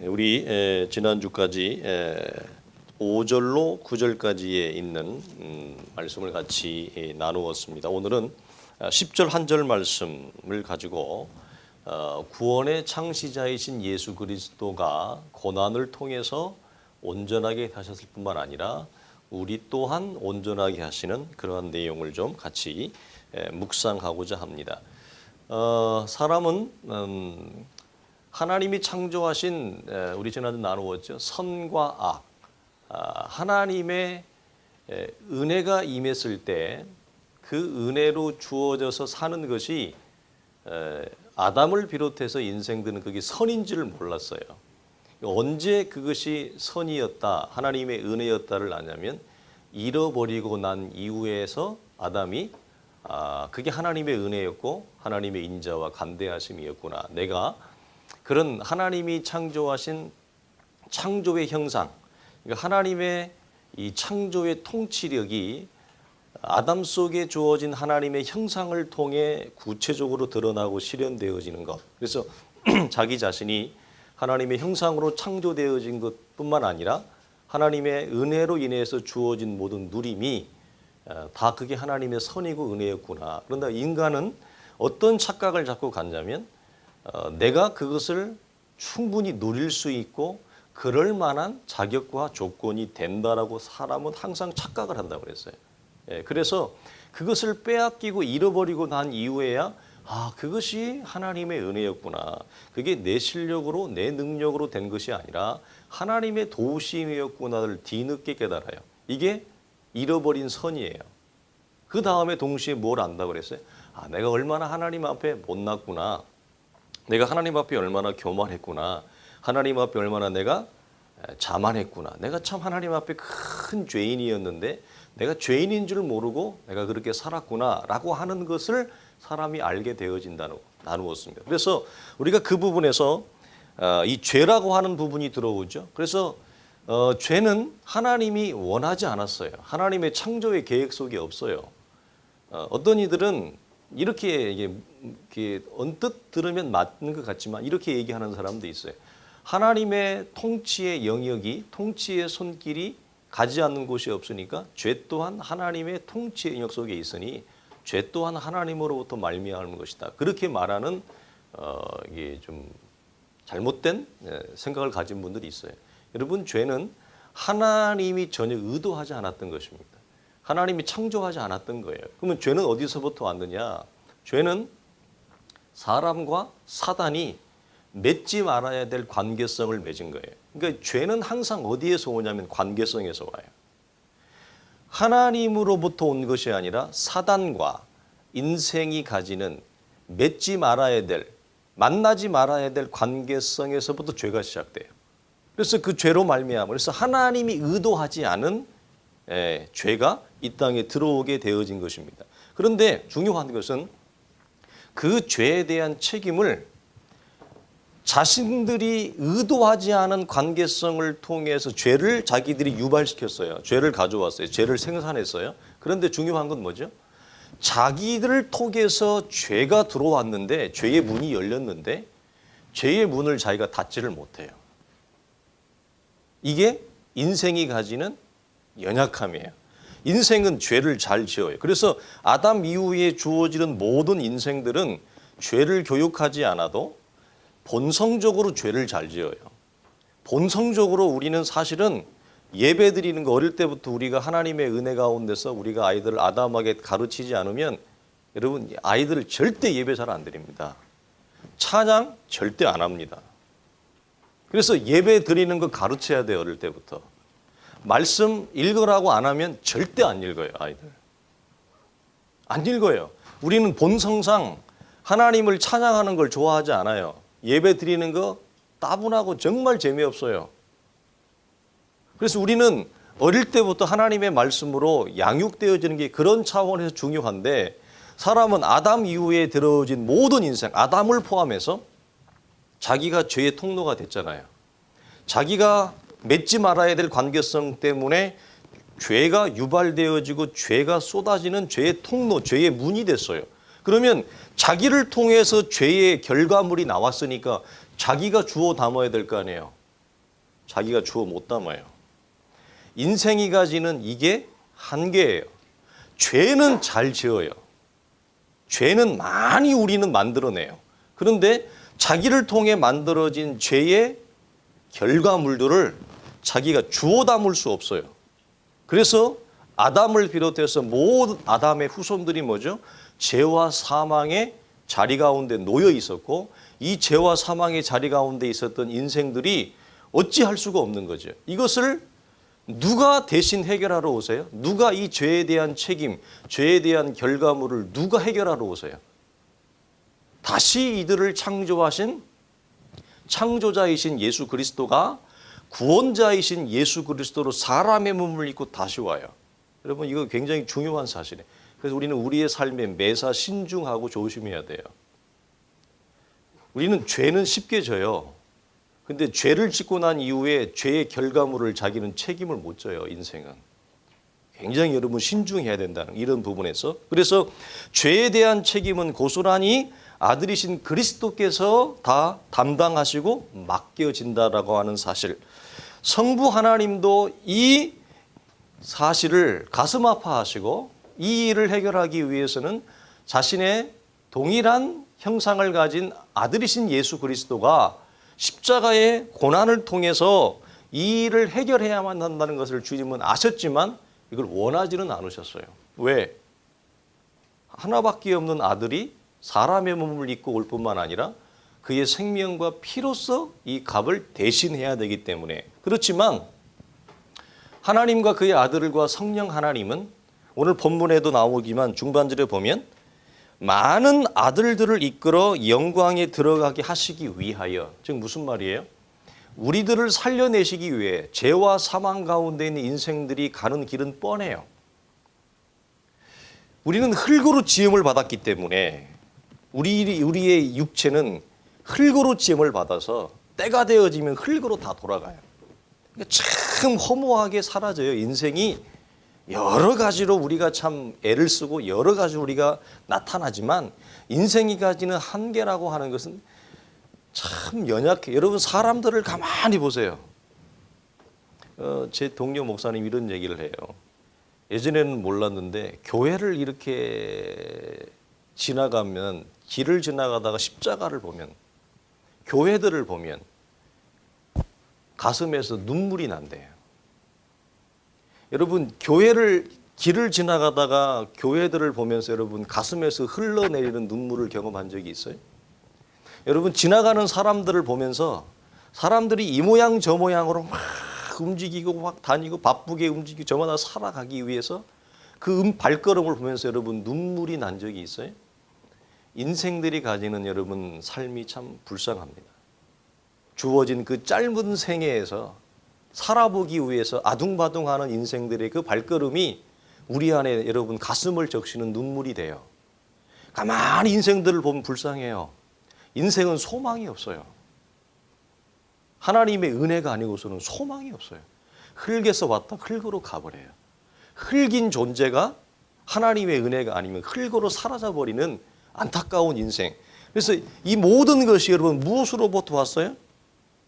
우리 지난주까지 5절로 9절까지에 있는 말씀을 같이 나누었습니다. 오늘은 10절 한 절 말씀을 가지고 구원의 창시자이신 예수 그리스도가 고난을 통해서 온전하게 하셨을 뿐만 아니라 우리 또한 온전하게 하시는 그러한 내용을 좀 같이 묵상하고자 합니다. 사람은 하나님이 창조하신 우리 지난주 나누었죠. 선과 악, 하나님의 은혜가 임했을 때 그 은혜로 주어져서 사는 것이 아담을 비롯해서 인생들은 그게 선인지를 몰랐어요. 언제 그것이 선이었다, 하나님의 은혜였다를 아냐면 잃어버리고 난 이후에서 아담이 그게 하나님의 은혜였고 하나님의 인자와 감대하심이었구나. 내가 그런 하나님이 창조하신 창조의 형상, 그러니까 하나님의 이 창조의 통치력이 아담 속에 주어진 하나님의 형상을 통해 구체적으로 드러나고 실현되어지는 것. 그래서 자기 자신이 하나님의 형상으로 창조되어진 것뿐만 아니라 하나님의 은혜로 인해서 주어진 모든 누림이 다 그게 하나님의 선이고 은혜였구나. 그런데 인간은 어떤 착각을 자꾸 갖냐면 내가 그것을 충분히 누릴 수 있고 그럴 만한 자격과 조건이 된다라고 사람은 항상 착각을 한다고 그랬어요. 그래서 그것을 빼앗기고 잃어버리고 난 이후에야 그것이 하나님의 은혜였구나. 그게 내 실력으로 내 능력으로 된 것이 아니라 하나님의 도우심이었구나를 뒤늦게 깨달아요. 이게 잃어버린 선이에요. 그 다음에 동시에 뭘 안다고 그랬어요? 내가 얼마나 하나님 앞에 못났구나. 내가 하나님 앞에 얼마나 교만했구나. 하나님 앞에 얼마나 내가 자만했구나. 내가 참 하나님 앞에 큰 죄인이었는데 내가 죄인인 줄 모르고 내가 그렇게 살았구나 라고 하는 것을 사람이 알게 되어진다고 나누었습니다. 그래서 우리가 그 부분에서 이 죄라고 하는 부분이 들어오죠. 그래서 죄는 하나님이 원하지 않았어요. 하나님의 창조의 계획 속에 없어요. 어떤 이들은 이렇게 언뜻 들으면 맞는 것 같지만 이렇게 얘기하는 사람도 있어요. 하나님의 통치의 영역이, 통치의 손길이 가지 않는 곳이 없으니까 죄 또한 하나님의 통치의 영역 속에 있으니 죄 또한 하나님으로부터 말미암은 것이다. 그렇게 말하는 이게 좀 잘못된 생각을 가진 분들이 있어요. 여러분, 죄는 하나님이 전혀 의도하지 않았던 것입니다. 하나님이 창조하지 않았던 거예요. 그러면 죄는 어디서부터 왔느냐? 죄는 사람과 사단이 맺지 말아야 될 관계성을 맺은 거예요. 그러니까 죄는 항상 어디에서 오냐면 관계성에서 와요. 하나님으로부터 온 것이 아니라 사단과 인생이 가지는 맺지 말아야 될, 만나지 말아야 될 관계성에서부터 죄가 시작돼요. 그래서 그 죄로 말미암아 그래서 하나님이 의도하지 않은 죄가 이 땅에 들어오게 되어진 것입니다. 그런데 중요한 것은 그 죄에 대한 책임을 자신들이 의도하지 않은 관계성을 통해서 죄를 자기들이 유발시켰어요. 죄를 가져왔어요. 죄를 생산했어요. 그런데 중요한 건 뭐죠? 자기들을 통해서 죄가 들어왔는데 죄의 문이 열렸는데 죄의 문을 자기가 닫지를 못해요. 이게 인생이 가지는 연약함이에요. 인생은 죄를 잘 지어요. 그래서 아담 이후에 주어지는 모든 인생들은 죄를 교육하지 않아도 본성적으로 죄를 잘 지어요. 본성적으로 우리는 사실은 예배 드리는 거 어릴 때부터 우리가 하나님의 은혜 가운데서 우리가 아이들을 아담하게 가르치지 않으면 여러분 아이들을 절대 예배 잘 안 드립니다. 찬양 절대 안 합니다. 그래서 예배 드리는 거 가르쳐야 돼요. 어릴 때부터. 말씀 읽으라고 안 하면 절대 안 읽어요. 아이들. 안 읽어요. 우리는 본성상 하나님을 찬양하는 걸 좋아하지 않아요. 예배 드리는 거 따분하고 정말 재미없어요. 그래서 우리는 어릴 때부터 하나님의 말씀으로 양육되어지는 게 그런 차원에서 중요한데 사람은 아담 이후에 들어진 모든 인생, 아담을 포함해서 자기가 죄의 통로가 됐잖아요. 자기가 맺지 말아야 될 관계성 때문에 죄가 유발되어지고 죄가 쏟아지는 죄의 통로, 죄의 문이 됐어요. 그러면 자기를 통해서 죄의 결과물이 나왔으니까 자기가 주워 담아야 될 거 아니에요. 자기가 주워 못 담아요. 인생이 가지는 이게 한계예요. 죄는 잘 지어요. 죄는 많이 우리는 만들어내요. 그런데 자기를 통해 만들어진 죄의 결과물들을 자기가 주워 담을 수 없어요. 그래서 아담을 비롯해서 모든 아담의 후손들이 뭐죠? 죄와 사망의 자리 가운데 놓여 있었고, 이 죄와 사망의 자리 가운데 있었던 인생들이 어찌할 수가 없는 거죠. 이것을 누가 대신 해결하러 오세요? 누가 이 죄에 대한 책임, 죄에 대한 결과물을 누가 해결하러 오세요? 다시 이들을 창조하신 창조자이신 예수 그리스도가 구원자이신 예수 그리스도로 사람의 몸을 입고 다시 와요. 여러분, 이거 굉장히 중요한 사실이에요. 그래서 우리는 우리의 삶에 매사 신중하고 조심해야 돼요. 우리는 죄는 쉽게 져요. 근데 죄를 짓고 난 이후에 죄의 결과물을 자기는 책임을 못 져요, 인생은. 굉장히 여러분 신중해야 된다는 이런 부분에서. 그래서 죄에 대한 책임은 고스란히 아들이신 그리스도께서 다 담당하시고 맡겨진다라고 하는 사실. 성부 하나님도 이 사실을 가슴 아파하시고 이 일을 해결하기 위해서는 자신의 동일한 형상을 가진 아들이신 예수 그리스도가 십자가의 고난을 통해서 이 일을 해결해야만 한다는 것을 주님은 아셨지만 이걸 원하지는 않으셨어요. 왜? 하나밖에 없는 아들이 사람의 몸을 입고 올 뿐만 아니라 그의 생명과 피로써 이 값을 대신해야 되기 때문에. 그렇지만 하나님과 그의 아들과 성령 하나님은 오늘 본문에도 나오기만 중반절에 보면 많은 아들들을 이끌어 영광에 들어가게 하시기 위하여, 즉 무슨 말이에요? 우리들을 살려내시기 위해 죄와 사망 가운데 있는 인생들이 가는 길은 뻔해요. 우리는 흙으로 지음을 받았기 때문에 우리의 육체는 흙으로 지음을 받아서 때가 되어지면 흙으로 다 돌아가요. 참 허무하게 사라져요. 인생이 여러 가지로 우리가 참 애를 쓰고 여러 가지로 우리가 나타나지만 인생이 가지는 한계라고 하는 것은 참 연약해. 여러분 사람들을 가만히 보세요. 제 동료 목사님 이런 얘기를 해요. 예전에는 몰랐는데 교회를 이렇게 지나가면 길을 지나가다가 십자가를 보면 교회들을 보면 가슴에서 눈물이 난대요. 여러분 길을 지나가다가 교회들을 보면서 여러분 가슴에서 흘러내리는 눈물을 경험한 적이 있어요? 여러분 지나가는 사람들을 보면서 사람들이 이 모양 저 모양으로 막 움직이고 막 다니고 바쁘게 움직이고 저마다 살아가기 위해서 그 발걸음을 보면서 여러분 눈물이 난 적이 있어요? 인생들이 가지는 여러분 삶이 참 불쌍합니다. 주어진 그 짧은 생애에서 살아보기 위해서 아둥바둥하는 인생들의 그 발걸음이 우리 안에 여러분 가슴을 적시는 눈물이 돼요. 가만히 인생들을 보면 불쌍해요. 인생은 소망이 없어요. 하나님의 은혜가 아니고서는 소망이 없어요. 흙에서 왔다 흙으로 가버려요. 흙인 존재가 하나님의 은혜가 아니면 흙으로 사라져버리는 안타까운 인생. 그래서 이 모든 것이 여러분 무엇으로부터 왔어요?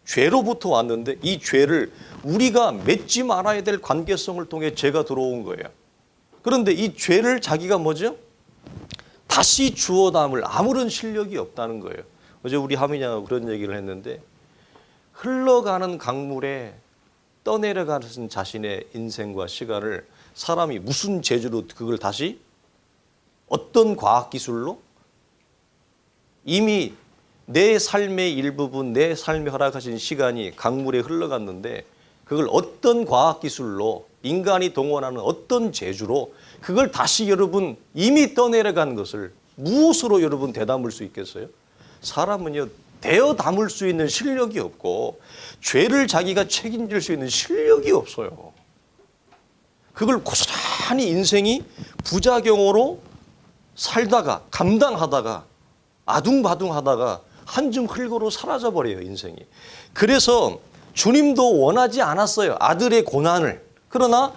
죄로부터 왔는데 이 죄를 우리가 맺지 말아야 될 관계성을 통해 죄가 들어온 거예요. 그런데 이 죄를 자기가 뭐죠? 다시 주워 담을 아무런 실력이 없다는 거예요. 어제 우리 하민이하고 그런 얘기를 했는데 흘러가는 강물에 떠내려가는 자신의 인생과 시간을 사람이 무슨 재주로 그걸 다시 어떤 과학기술로 이미 내 삶의 일부분, 내 삶에 허락하신 시간이 강물에 흘러갔는데 그걸 어떤 과학기술로 인간이 동원하는 어떤 재주로 그걸 다시 여러분 이미 떠내려간 것을 무엇으로 여러분 되담을 수 있겠어요? 사람은요 되어 담을 수 있는 실력이 없고 죄를 자기가 책임질 수 있는 실력이 없어요. 그걸 고스란히 인생이 부작용으로 살다가 감당하다가 아둥바둥하다가 한 줌 흙으로 사라져버려요 인생이. 그래서 주님도 원하지 않았어요 아들의 고난을. 그러나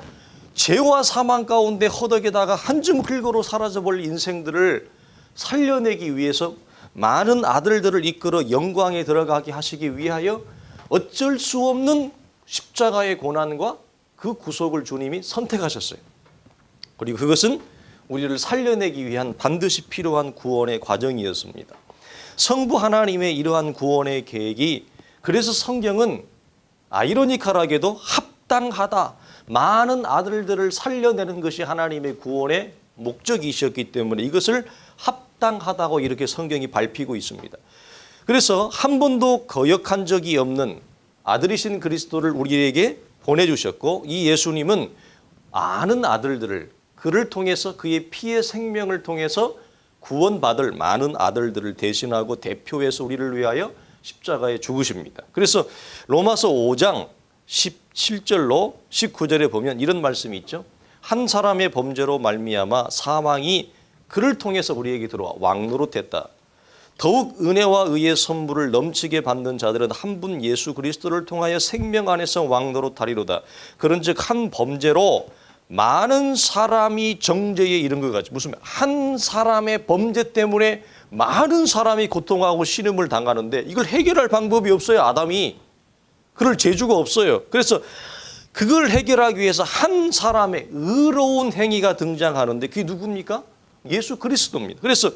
죄와 사망 가운데 허덕에다가 한 줌 흙으로 사라져버릴 인생들을 살려내기 위해서 많은 아들들을 이끌어 영광에 들어가게 하시기 위하여 어쩔 수 없는 십자가의 고난과 그 구속을 주님이 선택하셨어요. 그리고 그것은 우리를 살려내기 위한 반드시 필요한 구원의 과정이었습니다. 성부 하나님의 이러한 구원의 계획이, 그래서 성경은 아이러니컬하게도 합당하다, 많은 아들들을 살려내는 것이 하나님의 구원의 목적이셨기 때문에 이것을 합당하다고 이렇게 성경이 밟히고 있습니다. 그래서 한 번도 거역한 적이 없는 아들이신 그리스도를 우리에게 보내주셨고, 이 예수님은 많은 아들들을, 그를 통해서 그의 피의 생명을 통해서 구원받을 많은 아들들을 대신하고 대표해서 우리를 위하여 십자가에 죽으십니다. 그래서 로마서 5장 17절로 19절에 보면 이런 말씀이 있죠. 한 사람의 범죄로 말미암아 사망이 그를 통해서 우리에게 들어와 왕노릇했다. 더욱 은혜와 의의 선물을 넘치게 받는 자들은 한 분 예수 그리스도를 통하여 생명 안에서 왕노릇하리로다. 그런즉 한 범죄로 많은 사람이 정죄에 이른 것 같이, 무슨 한 사람의 범죄 때문에 많은 사람이 고통하고 신음을 당하는데 이걸 해결할 방법이 없어요. 아담이 그럴 재주가 없어요. 그래서 그걸 해결하기 위해서 한 사람의 의로운 행위가 등장하는데 그게 누굽니까? 예수 그리스도입니다. 그래서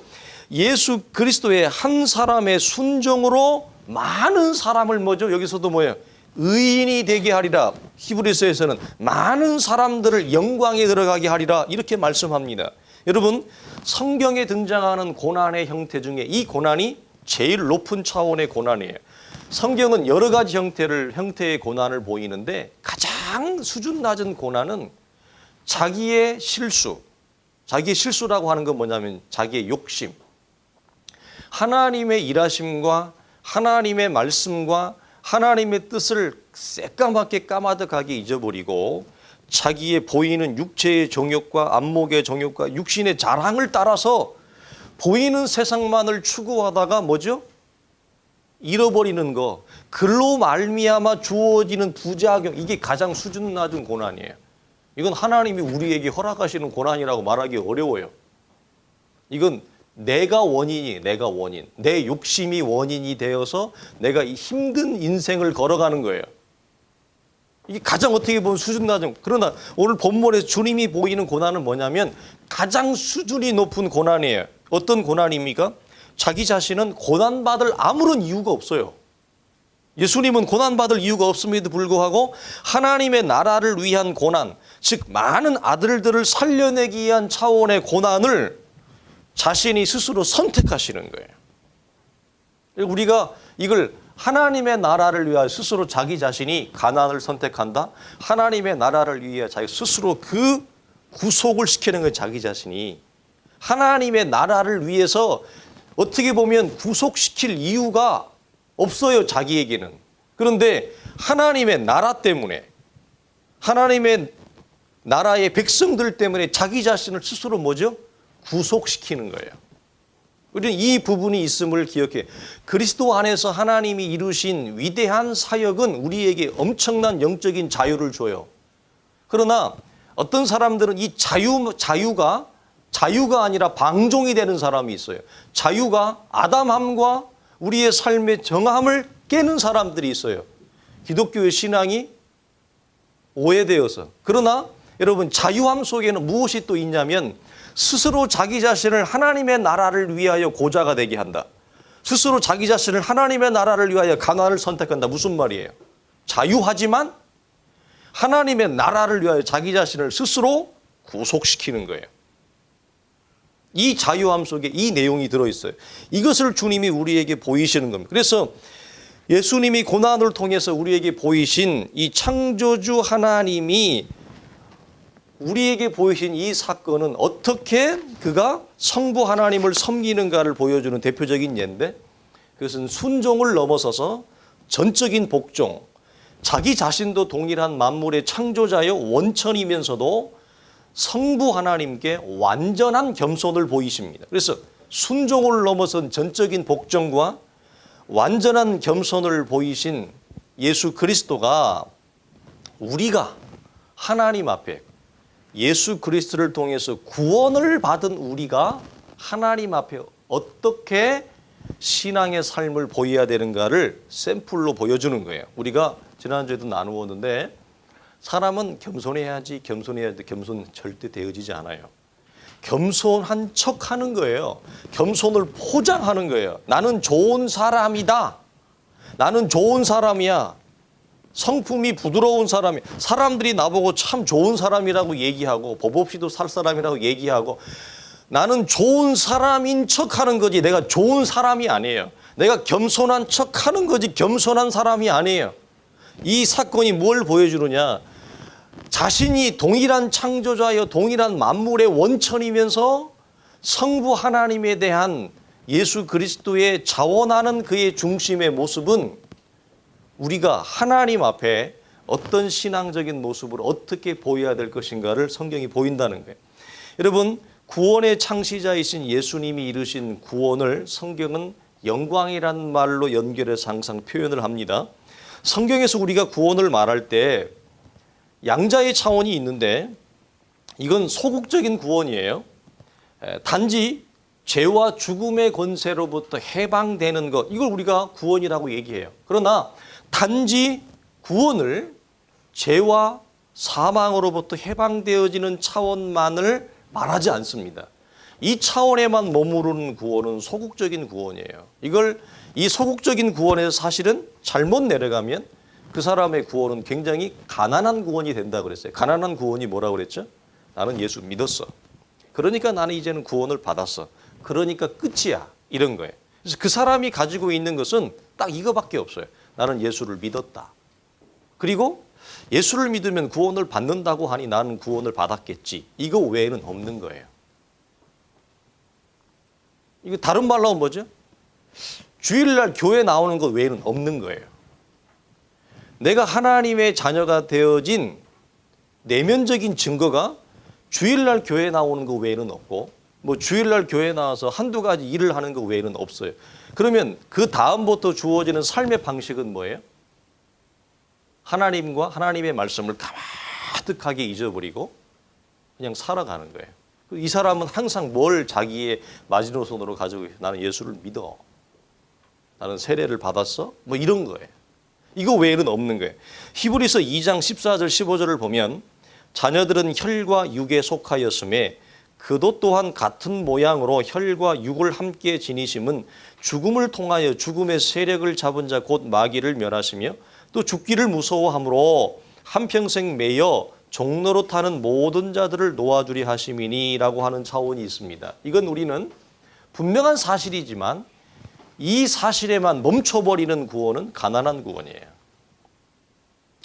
예수 그리스도의 한 사람의 순종으로 많은 사람을 뭐죠? 여기서도 뭐예요? 의인이 되게 하리라. 히브리서에서는 많은 사람들을 영광에 들어가게 하리라 이렇게 말씀합니다. 여러분, 성경에 등장하는 고난의 형태 중에 이 고난이 제일 높은 차원의 고난이에요. 성경은 여러 가지 형태의 고난을 보이는데 가장 수준 낮은 고난은 자기의 실수라고 하는 건 뭐냐면 자기의 욕심, 하나님의 일하심과 하나님의 말씀과 하나님의 뜻을 새까맣게 까마득하게 잊어버리고 자기의 보이는 육체의 정욕과 안목의 정욕과 육신의 자랑을 따라서 보이는 세상만을 추구하다가 뭐죠? 잃어버리는 거, 그로 말미암아 주어지는 부작용, 이게 가장 수준 낮은 고난이에요. 이건 하나님이 우리에게 허락하시는 고난이라고 말하기 어려워요. 이건 내가 원인, 내 욕심이 원인이 되어서 내가 이 힘든 인생을 걸어가는 거예요. 이게 가장 어떻게 보면 수준 낮은, 그러나 오늘 본문에서 주님이 보이는 고난은 뭐냐면 가장 수준이 높은 고난이에요. 어떤 고난입니까? 자기 자신은 고난받을 아무런 이유가 없어요. 예수님은 고난받을 이유가 없음에도 불구하고 하나님의 나라를 위한 고난, 즉 많은 아들들을 살려내기 위한 차원의 고난을 자신이 스스로 선택하시는 거예요. 우리가 이걸 하나님의 나라를 위하여 스스로 자기 자신이 가난을 선택한다. 하나님의 나라를 위해 자기 스스로 그 구속을 시키는 거예요. 자기 자신이. 하나님의 나라를 위해서 어떻게 보면 구속시킬 이유가 없어요. 자기에게는. 그런데 하나님의 나라 때문에, 하나님의 나라의 백성들 때문에 자기 자신을 스스로 뭐죠? 구속시키는 거예요. 우리는 이 부분이 있음을 기억해. 그리스도 안에서 하나님이 이루신 위대한 사역은 우리에게 엄청난 영적인 자유를 줘요. 그러나 어떤 사람들은 이 자유가 아니라 방종이 되는 사람이 있어요. 자유가 아담함과 우리의 삶의 정함을 깨는 사람들이 있어요. 기독교의 신앙이 오해되어서. 그러나 여러분, 자유함 속에는 무엇이 또 있냐면 스스로 자기 자신을 하나님의 나라를 위하여 고자가 되게 한다. 스스로 자기 자신을 하나님의 나라를 위하여 가난을 선택한다. 무슨 말이에요? 자유하지만 하나님의 나라를 위하여 자기 자신을 스스로 구속시키는 거예요. 이 자유함 속에 이 내용이 들어있어요. 이것을 주님이 우리에게 보이시는 겁니다. 그래서 예수님이 고난을 통해서 우리에게 보이신 이 창조주 하나님이 우리에게 보이신 이 사건은 어떻게 그가 성부 하나님을 섬기는가를 보여주는 대표적인 예인데, 그것은 순종을 넘어서서 전적인 복종, 자기 자신도 동일한 만물의 창조자여 원천이면서도 성부 하나님께 완전한 겸손을 보이십니다. 그래서 순종을 넘어선 전적인 복종과 완전한 겸손을 보이신 예수 그리스도가 우리가 하나님 앞에 예수 그리스도를 통해서 구원을 받은 우리가 하나님 앞에 어떻게 신앙의 삶을 보여야 되는가를 샘플로 보여주는 거예요. 우리가 지난주에도 나누었는데 사람은 겸손해야지 겸손 절대 되어지지 않아요. 겸손한 척하는 거예요. 겸손을 포장하는 거예요. 나는 좋은 사람이다. 나는 좋은 사람이야. 성품이 부드러운 사람이 사람들이 나보고 참 좋은 사람이라고 얘기하고 법 없이도 살 사람이라고 얘기하고 나는 좋은 사람인 척하는 거지 내가 좋은 사람이 아니에요. 내가 겸손한 척하는 거지 겸손한 사람이 아니에요. 이 사건이 뭘 보여주느냐. 자신이 동일한 창조자여 동일한 만물의 원천이면서 성부 하나님에 대한 예수 그리스도의 자원하는 그의 중심의 모습은 우리가 하나님 앞에 어떤 신앙적인 모습을 어떻게 보여야 될 것인가를 성경이 보인다는 거예요. 여러분, 구원의 창시자이신 예수님이 이루신 구원을 성경은 영광이란 말로 연결해서 항상 표현을 합니다. 성경에서 우리가 구원을 말할 때 양자의 차원이 있는데 이건 소극적인 구원이에요. 단지 죄와 죽음의 권세로부터 해방되는 것, 이걸 우리가 구원이라고 얘기해요. 그러나 단지 구원을 죄와 사망으로부터 해방되어지는 차원만을 말하지 않습니다. 이 차원에만 머무르는 구원은 소극적인 구원이에요. 이 소극적인 구원에서 사실은 잘못 내려가면 그 사람의 구원은 굉장히 가난한 구원이 된다 그랬어요. 가난한 구원이 뭐라고 그랬죠? 나는 예수 믿었어. 그러니까 나는 이제는 구원을 받았어. 그러니까 끝이야. 이런 거예요. 그래서 그 사람이 가지고 있는 것은 딱 이거밖에 없어요. 나는 예수를 믿었다. 그리고 예수를 믿으면 구원을 받는다고 하니 나는 구원을 받았겠지. 이거 외에는 없는 거예요. 이거 다른 말로 하면 뭐죠? 주일날 교회 나오는 것 외에는 없는 거예요. 내가 하나님의 자녀가 되어진 내면적인 증거가 주일날 교회 나오는 것 외에는 없고 뭐 주일날 교회 나와서 한두 가지 일을 하는 것 외에는 없어요. 그러면 그 다음부터 주어지는 삶의 방식은 뭐예요? 하나님과 하나님의 말씀을 가득하게 잊어버리고 그냥 살아가는 거예요. 이 사람은 항상 뭘 자기의 마지노선으로 가지고 있어요. 나는 예수를 믿어. 나는 세례를 받았어. 뭐 이런 거예요. 이거 외에는 없는 거예요. 히브리서 2장 14절 15절을 보면 자녀들은 혈과 육에 속하였음에 그도 또한 같은 모양으로 혈과 육을 함께 지니심은 죽음을 통하여 죽음의 세력을 잡은 자 곧 마귀를 멸하시며 또 죽기를 무서워함으로 한평생 매여 종로로 타는 모든 자들을 놓아주리 하심이니라고 하는 차원이 있습니다. 이건 우리는 분명한 사실이지만 이 사실에만 멈춰버리는 구원은 가난한 구원이에요.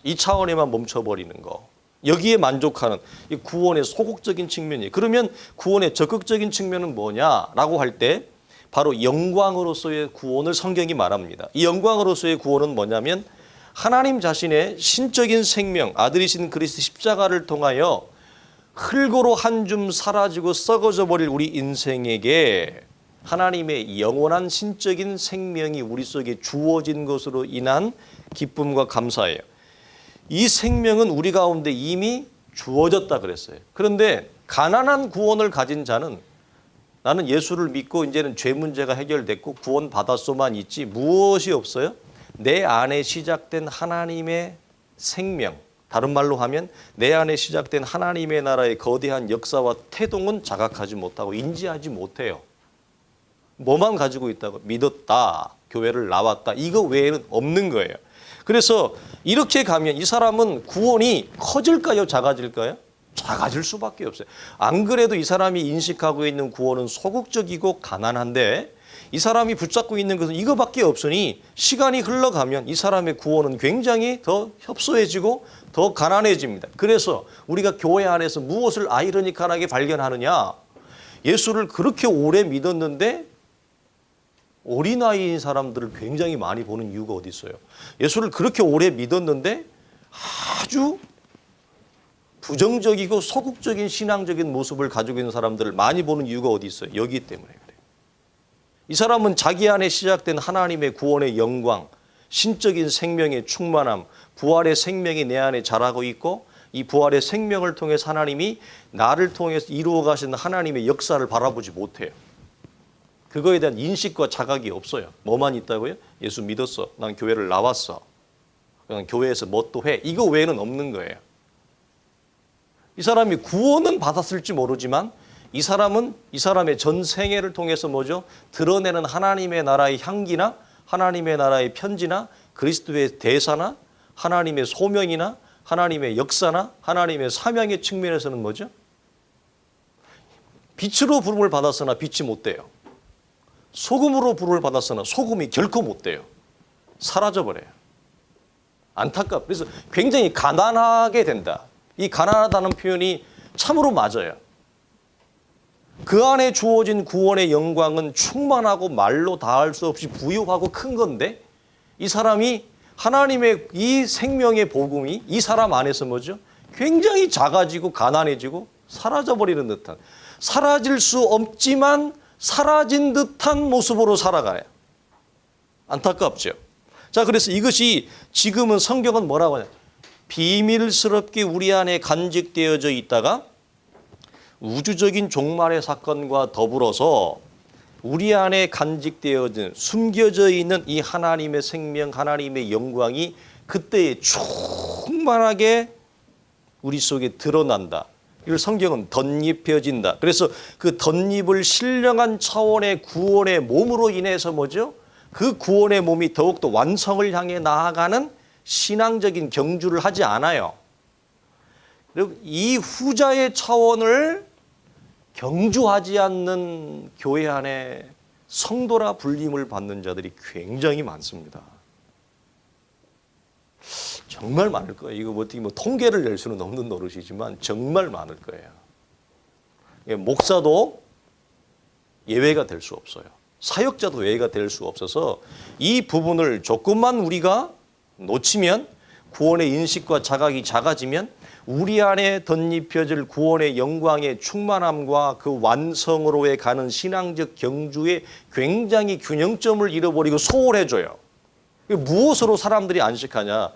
이 차원에만 멈춰버리는 거. 여기에 만족하는 이 구원의 소극적인 측면이에요. 그러면 구원의 적극적인 측면은 뭐냐라고 할 때 바로 영광으로서의 구원을 성경이 말합니다. 이 영광으로서의 구원은 뭐냐면 하나님 자신의 신적인 생명, 아들이신 그리스도 십자가를 통하여 흙으로 한 줌 사라지고 썩어져 버릴 우리 인생에게 하나님의 영원한 신적인 생명이 우리 속에 주어진 것으로 인한 기쁨과 감사예요. 이 생명은 우리 가운데 이미 주어졌다 그랬어요. 그런데 가난한 구원을 가진 자는 나는 예수를 믿고 이제는 죄 문제가 해결됐고 구원 받았소만 있지 무엇이 없어요? 내 안에 시작된 하나님의 생명, 다른 말로 하면 내 안에 시작된 하나님의 나라의 거대한 역사와 태동은 자각하지 못하고 인지하지 못해요. 뭐만 가지고 있다고? 믿었다, 교회를 나왔다, 이거 외에는 없는 거예요. 그래서 이렇게 가면 이 사람은 구원이 커질까요? 작아질까요? 작아질 수밖에 없어요. 안 그래도 이 사람이 인식하고 있는 구원은 소극적이고 가난한데 이 사람이 붙잡고 있는 것은 이거밖에 없으니 시간이 흘러가면 이 사람의 구원은 굉장히 더 협소해지고 더 가난해집니다. 그래서 우리가 교회 안에서 무엇을 아이러니컬하게 발견하느냐? 예수를 그렇게 오래 믿었는데 어린아이인 사람들을 굉장히 많이 보는 이유가 어디 있어요? 예수를 그렇게 오래 믿었는데 아주 부정적이고 소극적인 신앙적인 모습을 가지고 있는 사람들을 많이 보는 이유가 어디 있어요? 여기 때문에 그래요. 이 사람은 자기 안에 시작된 하나님의 구원의 영광, 신적인 생명의 충만함, 부활의 생명이 내 안에 자라고 있고 이 부활의 생명을 통해서 하나님이 나를 통해서 이루어 가시는 하나님의 역사를 바라보지 못해요. 그거에 대한 인식과 자각이 없어요. 뭐만 있다고요? 예수 믿었어. 난 교회를 나왔어. 그냥 교회에서 뭐 또 해. 이거 외에는 없는 거예요. 이 사람이 구원은 받았을지 모르지만 이 사람은 이 사람의 전 생애를 통해서 뭐죠? 드러내는 하나님의 나라의 향기나 하나님의 나라의 편지나 그리스도의 대사나 하나님의 소명이나 하나님의 역사나 하나님의 사명의 측면에서는 뭐죠? 빛으로 부름을 받았으나 빛이 못 돼요. 소금으로 부름을 받았으나 소금이 결코 못 돼요. 사라져버려요. 안타깝고 그래서 굉장히 가난하게 된다. 이 가난하다는 표현이 참으로 맞아요. 그 안에 주어진 구원의 영광은 충만하고 말로 다할 수 없이 부유하고 큰 건데 이 사람이 하나님의 이 생명의 복음이 이 사람 안에서 뭐죠? 굉장히 작아지고 가난해지고 사라져버리는 듯한 사라질 수 없지만 사라진 듯한 모습으로 살아가요. 안타깝죠. 자, 그래서 이것이 지금은 성경은 뭐라고 하냐? 비밀스럽게 우리 안에 간직되어져 있다가 우주적인 종말의 사건과 더불어서 우리 안에 간직되어진 숨겨져 있는 이 하나님의 생명, 하나님의 영광이 그때에 충만하게 우리 속에 드러난다. 이걸 성경은 덧입혀진다. 그래서 그 덧입을 신령한 차원의 구원의 몸으로 인해서 뭐죠? 그 구원의 몸이 더욱더 완성을 향해 나아가는 신앙적인 경주를 하지 않아요. 그리고 이 후자의 차원을 경주하지 않는 교회 안에 성도라 불림을 받는 자들이 굉장히 많습니다. 정말 많을 거예요. 이거 어떻게 통계를 낼 수는 없는 노릇이지만 정말 많을 거예요. 목사도 예외가 될 수 없어요. 사역자도 예외가 될 수 없어서 이 부분을 조금만 우리가 놓치면 구원의 인식과 자각이 작아지면 우리 안에 덧입혀질 구원의 영광의 충만함과 그 완성으로의 가는 신앙적 경주에 굉장히 균형점을 잃어버리고 소홀해져요. 무엇으로 사람들이 안식하냐?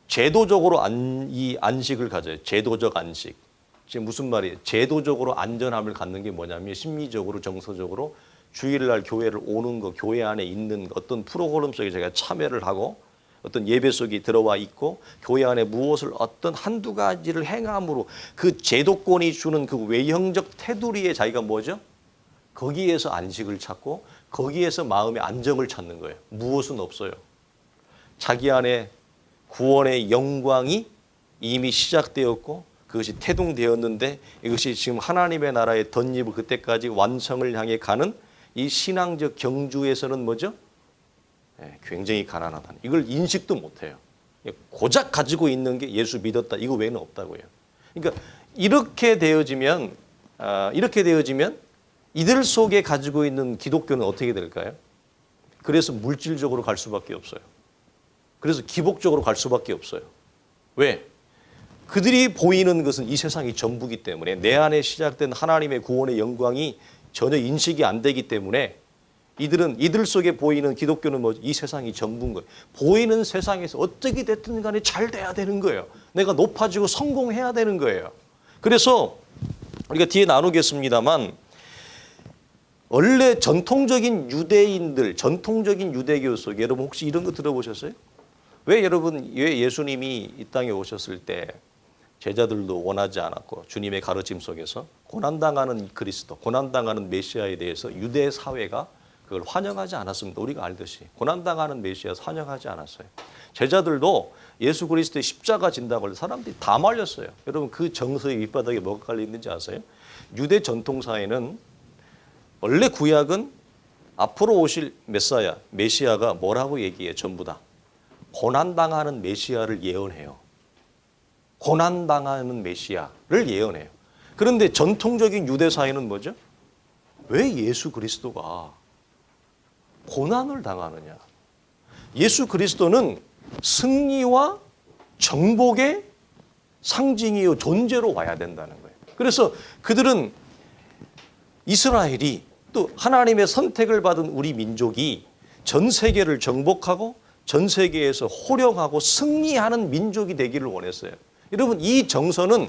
제도적으로 이 안식을 가져요. 제도적 안식. 지금 무슨 말이에요? 제도적으로 안전함을 갖는 게 뭐냐면 심리적으로 정서적으로 주일날 교회를 오는 거, 교회 안에 있는 어떤 프로그램 속에 제가 참여를 하고 어떤 예배 속에 들어와 있고 교회 안에 무엇을 어떤 한두 가지를 행함으로 그 제도권이 주는 그 외형적 테두리에 자기가 뭐죠? 거기에서 안식을 찾고 거기에서 마음의 안정을 찾는 거예요. 무엇은 없어요. 자기 안에 구원의 영광이 이미 시작되었고 그것이 태동되었는데 이것이 지금 하나님의 나라의 덧입을 그때까지 완성을 향해 가는 이 신앙적 경주에서는 뭐죠? 굉장히 가난하다는 이걸 인식도 못해요. 고작 가지고 있는 게 예수 믿었다 이거 외에는 없다고요. 그러니까 이렇게 되어지면 이들 속에 가지고 있는 기독교는 어떻게 될까요? 그래서 물질적으로 갈 수밖에 없어요. 그래서 기복적으로 갈 수밖에 없어요. 왜? 그들이 보이는 것은 이 세상이 전부기 때문에 내 안에 시작된 하나님의 구원의 영광이 전혀 인식이 안 되기 때문에 이들 속에 보이는 기독교는 뭐지? 이 세상이 전부인 거예요. 보이는 세상에서 어떻게 됐든 간에 잘 돼야 되는 거예요. 내가 높아지고 성공해야 되는 거예요. 그래서 우리가 뒤에 나누겠습니다만 원래 전통적인 유대인들, 전통적인 유대교 속에 여러분 혹시 이런 거 들어보셨어요? 왜 예수님이 이 땅에 오셨을 때 제자들도 원하지 않았고 주님의 가르침 속에서 고난당하는 그리스도, 고난당하는 메시아에 대해서 유대 사회가 그걸 환영하지 않았습니다. 우리가 알듯이 고난당하는 메시아 환영하지 않았어요. 제자들도 예수 그리스도의 십자가 진다고 해서 사람들이 다 말렸어요. 여러분 그 정서의 밑바닥에 뭐가 깔려있는지 아세요? 유대 전통사에는 원래 구약은 앞으로 오실 메시아가 뭐라고 얘기해요? 전부 다 고난당하는 메시아를 예언해요. 고난당하는 메시아를 예언해요. 그런데 전통적인 유대 사회는 뭐죠? 왜 예수 그리스도가 고난을 당하느냐? 예수 그리스도는 승리와 정복의 상징이요 존재로 와야 된다는 거예요. 그래서 그들은 이스라엘이 또 하나님의 선택을 받은 우리 민족이 전 세계를 정복하고 전 세계에서 호령하고 승리하는 민족이 되기를 원했어요. 여러분 이 정서는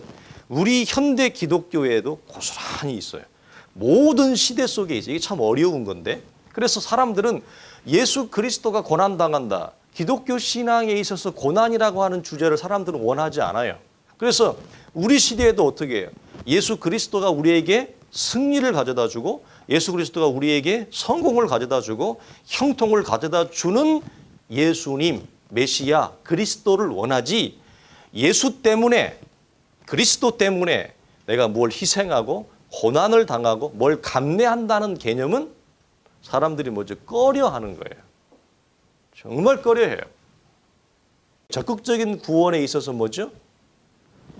우리 현대 기독교에도 고스란히 있어요. 모든 시대 속에 있어요. 이게 참 어려운 건데 그래서 사람들은 예수 그리스도가 고난당한다. 기독교 신앙에 있어서 고난이라고 하는 주제를 사람들은 원하지 않아요. 그래서 우리 시대에도 어떻게 해요? 예수 그리스도가 우리에게 승리를 가져다 주고 예수 그리스도가 우리에게 성공을 가져다 주고 형통을 가져다 주는 예수님, 메시아, 그리스도를 원하지 예수 때문에 그리스도 때문에 내가 뭘 희생하고 고난을 당하고 뭘 감내한다는 개념은 사람들이 뭐죠? 꺼려하는 거예요. 정말 꺼려해요. 적극적인 구원에 있어서 뭐죠?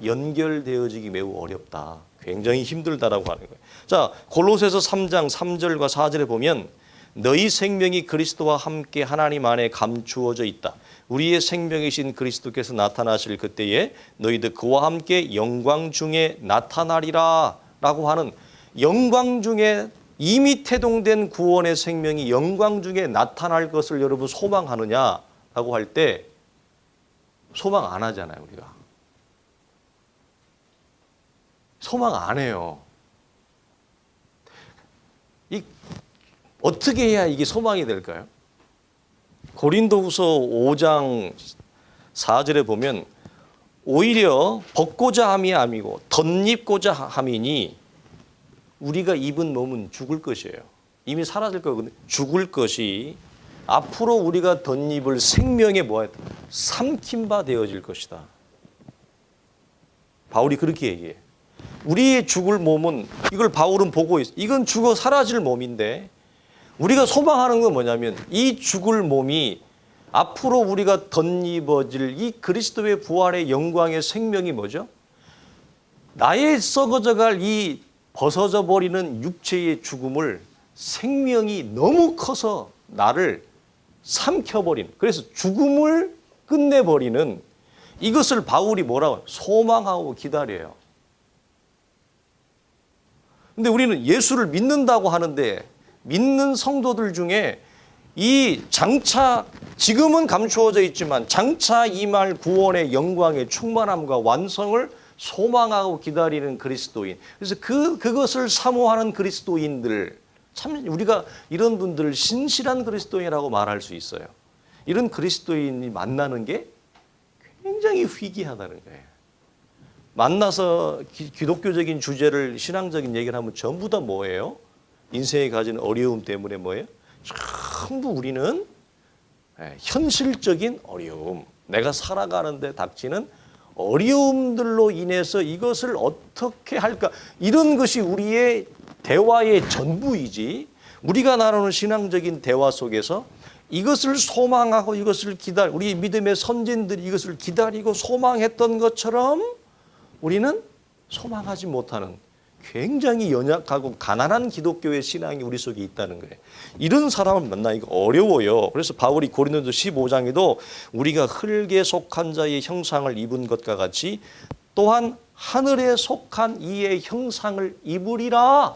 연결되어지기 매우 어렵다. 굉장히 힘들다라고 하는 거예요. 자, 골로새서 3장 3절과 4절에 보면 너희 생명이 그리스도와 함께 하나님 안에 감추어져 있다. 우리의 생명이신 그리스도께서 나타나실 그때에 너희도 그와 함께 영광 중에 나타나리라 라고 하는 영광 중에 이미 태동된 구원의 생명이 영광 중에 나타날 것을 여러분 소망하느냐라고 할 때 소망 안 하잖아요, 우리가. 소망 안 해요. 어떻게 해야 이게 소망이 될까요? 고린도후서 5장 4절에 보면 오히려 벗고자 함이 아니고 덧입고자 함이니 우리가 입은 몸은 죽을 것이에요. 이미 사라질 거거든요. 죽을 것이 앞으로 우리가 덧입을 생명의 뭐야? 삼킨 바 되어질 것이다. 바울이 그렇게 얘기해요. 우리의 죽을 몸은 이걸 바울은 보고 있어. 이건 죽어 사라질 몸인데 우리가 소망하는 건 뭐냐면 이 죽을 몸이 앞으로 우리가 덧입어질 이 그리스도의 부활의 영광의 생명이 뭐죠? 나의 썩어져갈 이 벗어져 버리는 육체의 죽음을 생명이 너무 커서 나를 삼켜버린, 그래서 죽음을 끝내버리는 이것을 바울이 뭐라고 소망하고 기다려요. 근데 우리는 예수를 믿는다고 하는데 믿는 성도들 중에 이 장차 지금은 감추어져 있지만 장차 임할 구원의 영광의 충만함과 완성을 소망하고 기다리는 그리스도인. 그래서 그것을 사모하는 그리스도인들, 참 우리가 이런 분들을 신실한 그리스도인이라고 말할 수 있어요. 이런 그리스도인이 만나는 게 굉장히 희귀하다는 거예요. 만나서 기독교적인 주제를 신앙적인 얘기를 하면 전부 다 뭐예요? 인생에 가진 어려움 때문에 뭐예요? 전부 우리는 현실적인 어려움, 내가 살아가는데 닥치는 어려움들로 인해서 이것을 어떻게 할까? 이런 것이 우리의 대화의 전부이지 우리가 나누는 신앙적인 대화 속에서 이것을 소망하고 이것을 우리 믿음의 선진들이 이것을 기다리고 소망했던 것처럼 우리는 소망하지 못하는 굉장히 연약하고 가난한 기독교의 신앙이 우리 속에 있다는 거예요. 이런 사람을 만나기가 어려워요. 그래서 바울이 고린도서 15장에도 우리가 흙에 속한 자의 형상을 입은 것과 같이 또한 하늘에 속한 이의 형상을 입으리라.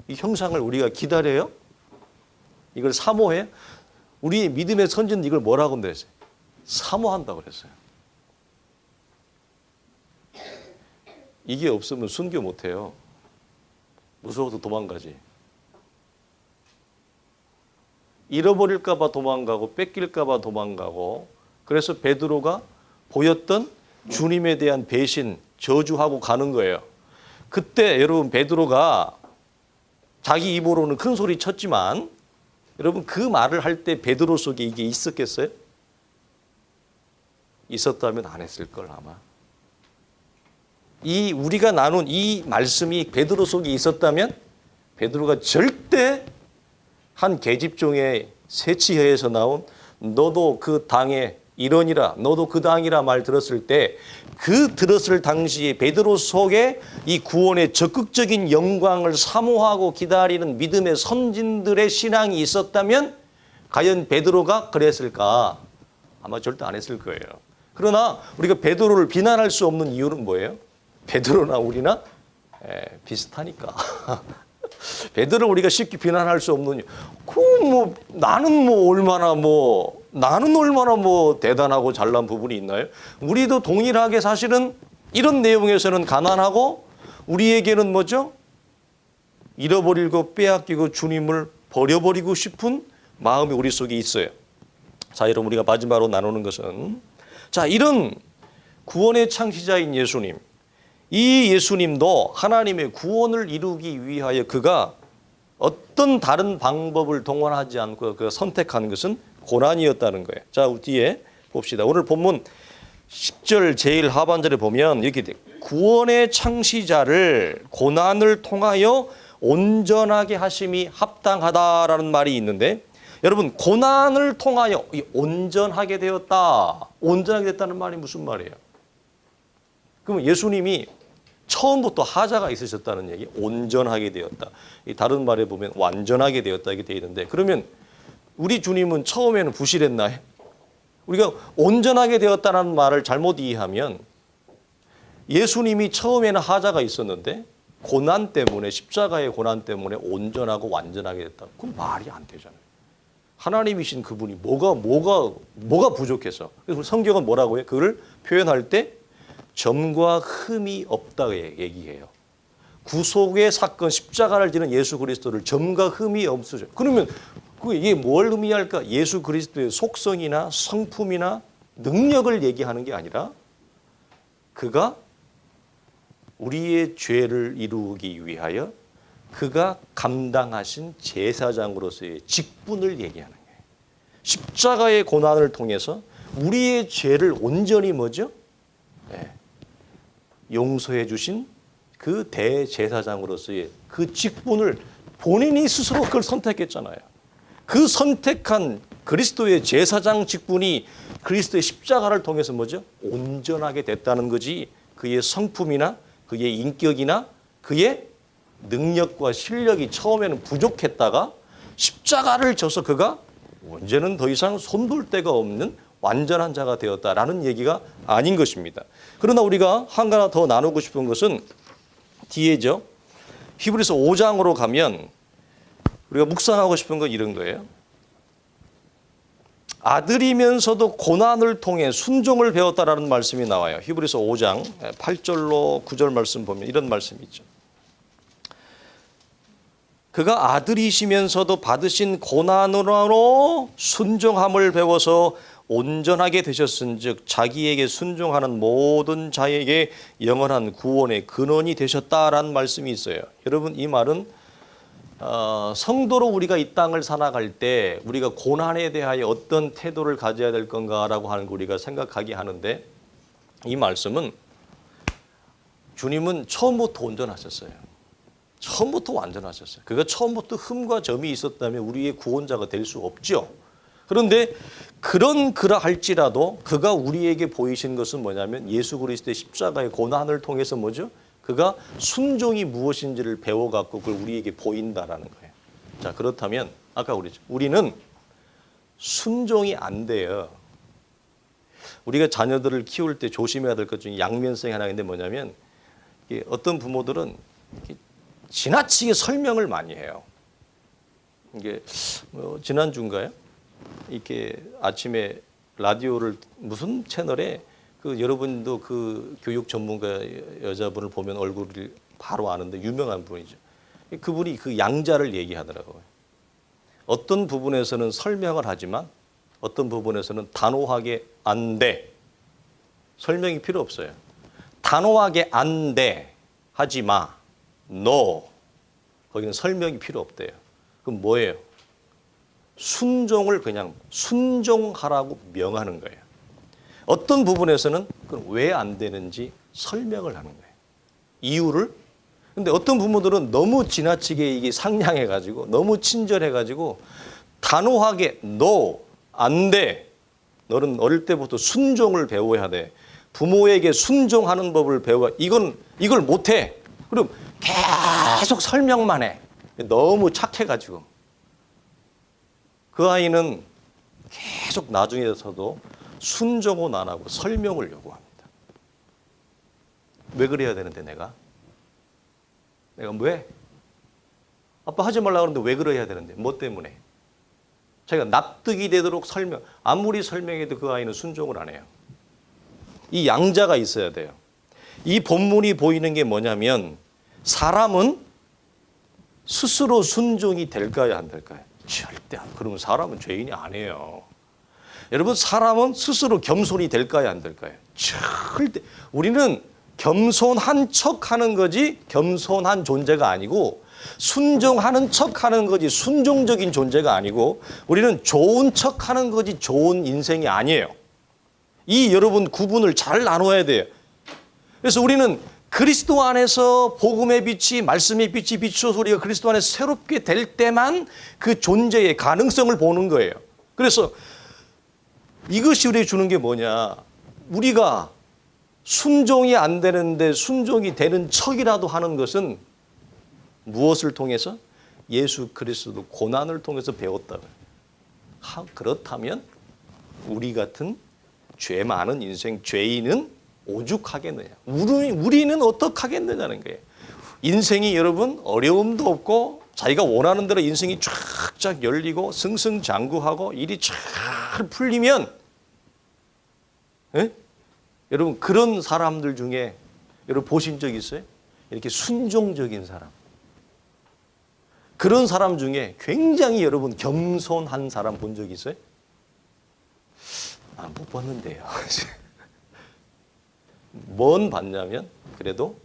이 형상을 우리가 기다려요? 이걸 사모해요? 우리 믿음의 선진들 이걸 뭐라고 그랬어요? 사모한다고 그랬어요. 이게 없으면 순교 못해요. 무서워서 도망가지. 잃어버릴까 봐 도망가고 뺏길까 봐 도망가고, 그래서 베드로가 보였던 주님에 대한 배신, 저주하고 가는 거예요. 그때 여러분 베드로가 자기 입으로는 큰 소리 쳤지만 여러분 그 말을 할 때 베드로 속에 이게 있었겠어요? 있었다면 안 했을 걸 아마. 이 우리가 나눈 이 말씀이 베드로 속에 있었다면 베드로가 절대 한 계집종의 세치혀에서 나온 너도 그 당의 일원이라, 너도 그 당이라 말 들었을 때 그 들었을 당시에 베드로 속에 이 구원의 적극적인 영광을 사모하고 기다리는 믿음의 선진들의 신앙이 있었다면 과연 베드로가 그랬을까? 아마 절대 안 했을 거예요. 그러나 우리가 베드로를 비난할 수 없는 이유는 뭐예요? 베드로나 우리나 비슷하니까. 베드로 우리가 쉽게 비난할 수 없는 이유. 나는 얼마나 대단하고 잘난 부분이 있나요? 우리도 동일하게 사실은 이런 내용에서는 가난하고 우리에게는 뭐죠? 잃어버리고 빼앗기고 주님을 버려버리고 싶은 마음이 우리 속에 있어요. 자, 여러분 우리가 마지막으로 나누는 것은 자, 이런 구원의 창시자인 예수님, 이 예수님도 하나님의 구원을 이루기 위하여 그가 어떤 다른 방법을 동원하지 않고 그가 선택한 것은 고난이었다는 거예요. 자, 우리 뒤에 봅시다. 오늘 본문 10절 제일 하반절에 보면 이렇게 돼. 구원의 창시자를 고난을 통하여 온전하게 하심이 합당하다라는 말이 있는데, 여러분 고난을 통하여 온전하게 되었다. 온전하게 됐다는 말이 무슨 말이에요? 그러면 예수님이 처음부터 하자가 있으셨다는 얘기, 온전하게 되었다. 다른 말에 보면 완전하게 되었다 이렇게 되어 있는데, 그러면 우리 주님은 처음에는 부실했나요? 우리가 온전하게 되었다는 말을 잘못 이해하면 예수님이 처음에는 하자가 있었는데 고난 때문에, 십자가의 고난 때문에 온전하고 완전하게 됐다. 그건 말이 안 되잖아요. 하나님이신 그분이 뭐가 부족해서. 그래서 성경은 뭐라고 해요? 그걸 표현할 때 점과 흠이 없다고 얘기해요. 구속의 사건, 십자가를 지는 예수 그리스도를 점과 흠이 없으죠. 그러면 이게 뭘 의미할까? 예수 그리스도의 속성이나 성품이나 능력을 얘기하는 게 아니라 그가 우리의 죄를 이루기 위하여 그가 감당하신 제사장으로서의 직분을 얘기하는 거예요. 십자가의 고난을 통해서 우리의 죄를 온전히 뭐죠? 네. 용서해 주신 그 대제사장으로서의 그 직분을 본인이 스스로 그걸 선택했잖아요. 그 선택한 그리스도의 제사장 직분이 그리스도의 십자가를 통해서 뭐죠? 온전하게 됐다는 거지, 그의 성품이나 그의 인격이나 그의 능력과 실력이 처음에는 부족했다가 십자가를 져서 그가 이제는 더 이상 손볼 데가 없는 완전한 자가 되었다라는 얘기가 아닌 것입니다. 그러나 우리가 하나 더 나누고 싶은 것은 뒤에죠. 히브리서 5장으로 가면 우리가 묵상하고 싶은 건 이런 거예요. 아들이면서도 고난을 통해 순종을 배웠다라는 말씀이 나와요. 히브리서 5장 8절로 9절 말씀 보면 이런 말씀이 있죠. 그가 아들이시면서도 받으신 고난으로 순종함을 배워서 온전하게 되셨은즉 자기에게 순종하는 모든 자에게 영원한 구원의 근원이 되셨다라는 말씀이 있어요. 여러분, 이 말은 성도로 우리가 이 땅을 살아갈 때 우리가 고난에 대하여 어떤 태도를 가져야 될 건가라고 하는 걸 우리가 생각하게 하는데, 이 말씀은 주님은 처음부터 온전하셨어요. 처음부터 완전하셨어요. 그가 처음부터 흠과 점이 있었다면 우리의 구원자가 될 수 없죠. 그런데 그러할지라도 그가 우리에게 보이신 것은 뭐냐면 예수 그리스도의 십자가의 고난을 통해서 뭐죠? 그가 순종이 무엇인지를 배워갖고 그걸 우리에게 보인다라는 거예요. 자, 그렇다면 아까 우리는 순종이 안 돼요. 우리가 자녀들을 키울 때 조심해야 될 것 중에 양면성이 하나 있는데 뭐냐면, 어떤 부모들은 지나치게 설명을 많이 해요. 이게 지난주인가요? 이렇게 아침에 라디오를 무슨 채널에 여러분도 그 교육 전문가 여자분을 보면 얼굴을 바로 아는데 유명한 분이죠. 그분이 그 양자를 얘기하더라고요. 어떤 부분에서는 설명을 하지만 어떤 부분에서는 단호하게 안 돼. 설명이 필요 없어요. 단호하게 안 돼. 하지 마. No. 거기는 설명이 필요 없대요. 그럼 뭐예요? 순종을 그냥 순종하라고 명하는 거예요. 어떤 부분에서는 왜 안 되는지 설명을 하는 거예요. 이유를. 근데 어떤 부모들은 너무 지나치게 이게 상냥해가지고 너무 친절해가지고 단호하게 no, 안 돼. 너는 어릴 때부터 순종을 배워야 돼. 부모에게 순종하는 법을 배워. 이걸 못해. 그럼 계속 설명만 해. 너무 착해가지고. 그 아이는 계속 나중에서도 순종은 안 하고 설명을 요구합니다. 왜 그래야 되는데 내가 왜? 아빠 하지 말라고 그러는데 왜 그래야 되는데? 뭐 때문에? 자기가 납득이 되도록 아무리 설명해도 그 아이는 순종을 안 해요. 이 양자가 있어야 돼요. 이 본문이 보이는 게 뭐냐면, 사람은 스스로 순종이 될까요, 안 될까요? 절대 안. 그러면 사람은 죄인이 아니에요. 여러분 사람은 스스로 겸손이 될까요, 안 될까요? 절대. 우리는 겸손한 척하는 거지 겸손한 존재가 아니고 순종하는 척하는 거지 순종적인 존재가 아니고 우리는 좋은 척하는 거지 좋은 인생이 아니에요. 이 여러분 구분을 잘 나눠야 돼요. 그래서 우리는 그리스도 안에서 복음의 빛이 말씀의 빛이 비추어서 우리가 그리스도 안에서 새롭게 될 때만 그 존재의 가능성을 보는 거예요. 그래서 이것이 우리에게 주는 게 뭐냐. 우리가 순종이 안 되는데 순종이 되는 척이라도 하는 것은 무엇을 통해서? 예수 그리스도 고난을 통해서 배웠다고요. 그렇다면 우리 같은 죄 많은 인생 죄인은 오죽하겠느냐. 우리는 어떡하겠느냐는 거예요. 인생이 여러분 어려움도 없고 자기가 원하는 대로 인생이 쫙쫙 열리고 승승장구하고 일이 잘 풀리면 여러분 그런 사람들 중에 여러분 보신 적 있어요? 이렇게 순종적인 사람. 그런 사람 중에 굉장히 여러분 겸손한 사람 본 적 있어요? 못 봤는데요. 뭔 봤냐면 그래도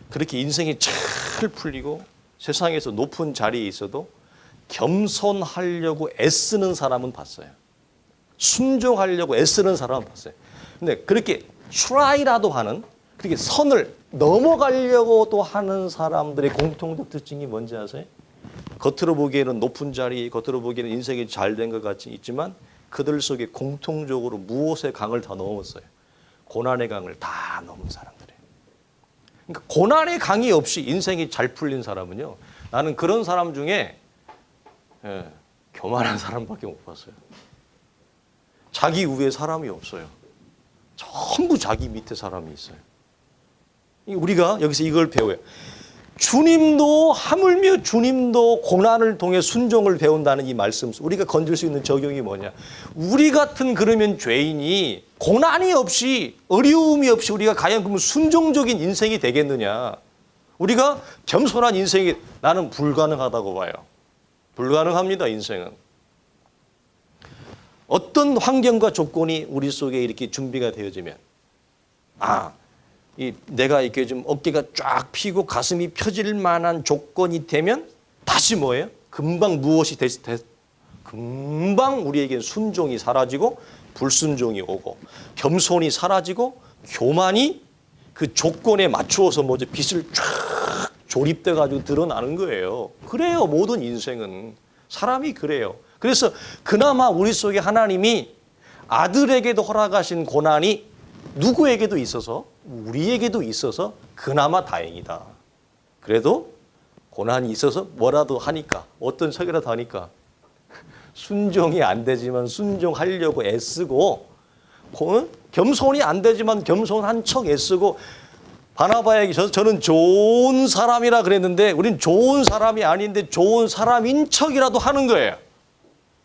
그렇게 인생이 잘 풀리고 세상에서 높은 자리에 있어도 겸손하려고 애쓰는 사람은 봤어요. 순종하려고 애쓰는 사람은 봤어요. 근데 그렇게 try라도 하는 그렇게 선을 넘어가려고도 하는 사람들의 공통적 특징이 뭔지 아세요? 겉으로 보기에는 높은 자리, 겉으로 보기에는 인생이 잘 된 것 같이 있지만 그들 속에 공통적으로 무엇의 강을 다 넘었어요? 고난의 강을 다 넘은 사람들이에요. 그러니까 고난의 강이 없이 인생이 잘 풀린 사람은요. 나는 그런 사람 중에 교만한 사람밖에 못 봤어요. 자기 위에 사람이 없어요. 전부 자기 밑에 사람이 있어요. 우리가 여기서 이걸 배워요. 주님도 하물며 주님도 고난을 통해 순종을 배운다는 이 말씀, 우리가 건질 수 있는 적용이 뭐냐. 우리 같은 그러면 죄인이 고난이 없이 어려움이 없이 우리가 과연 그러면 순종적인 인생이 되겠느냐. 우리가 겸손한 인생이 나는 불가능하다고 봐요. 불가능합니다. 인생은. 어떤 환경과 조건이 우리 속에 이렇게 준비가 되어지면 내가 이렇게 좀 어깨가 쫙 피고 가슴이 펴질 만한 조건이 되면 다시 뭐예요? 금방 무엇이 금방 우리에게 순종이 사라지고 불순종이 오고 겸손이 사라지고 교만이 그 조건에 맞추어서 뭐죠? 빛을 쫙 조립돼 가지고 드러나는 거예요. 그래요. 모든 인생은 사람이 그래요. 그래서 그나마 우리 속에 하나님이 아들에게도 허락하신 고난이 누구에게도 있어서 우리에게도 있어서 그나마 다행이다. 그래도 고난이 있어서 뭐라도 하니까 어떤 척이라도 하니까 순종이 안 되지만 순종하려고 애쓰고 겸손이 안 되지만 겸손한 척 애쓰고 바나바에게 저는 좋은 사람이라 그랬는데 우린 좋은 사람이 아닌데 좋은 사람인 척이라도 하는 거예요.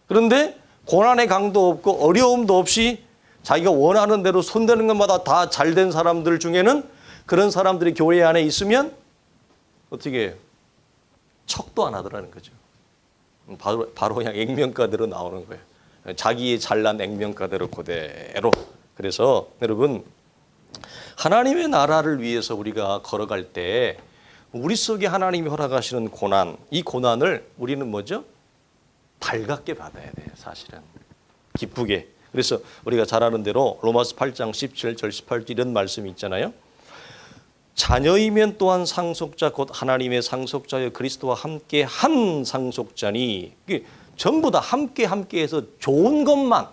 그런데 고난의 강도 없고 어려움도 없이 자기가 원하는 대로 손대는 것마다 다 잘된 사람들 중에는 그런 사람들이 교회 안에 있으면 어떻게 해요? 척도 안 하더라는 거죠. 바로 그냥 액면가대로 나오는 거예요. 자기의 잘난 액면가대로 그대로. 그래서 여러분 하나님의 나라를 위해서 우리가 걸어갈 때 우리 속에 하나님이 허락하시는 고난, 이 고난을 우리는 뭐죠? 달갑게 받아야 돼요. 사실은. 기쁘게. 그래서 우리가 잘 아는 대로 로마서 8장 17절 18절 이런 말씀이 있잖아요. 자녀이면 또한 상속자 곧 하나님의 상속자여 그리스도와 함께 한 상속자니 전부 다 함께해서 좋은 것만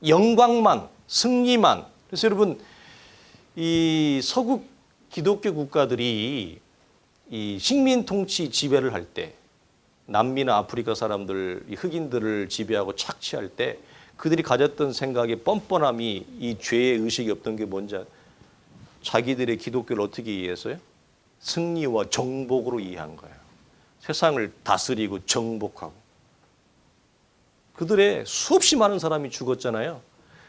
영광만 승리만. 그래서 여러분 이 서구 기독교 국가들이 이 식민 통치 지배를 할 때 남미나 아프리카 사람들 흑인들을 지배하고 착취할 때 그들이 가졌던 생각의 뻔뻔함이 이 죄의 의식이 없던 게 뭔지 자기들의 기독교를 어떻게 이해했어요? 승리와 정복으로 이해한 거예요. 세상을 다스리고 정복하고. 그들의 수없이 많은 사람이 죽었잖아요.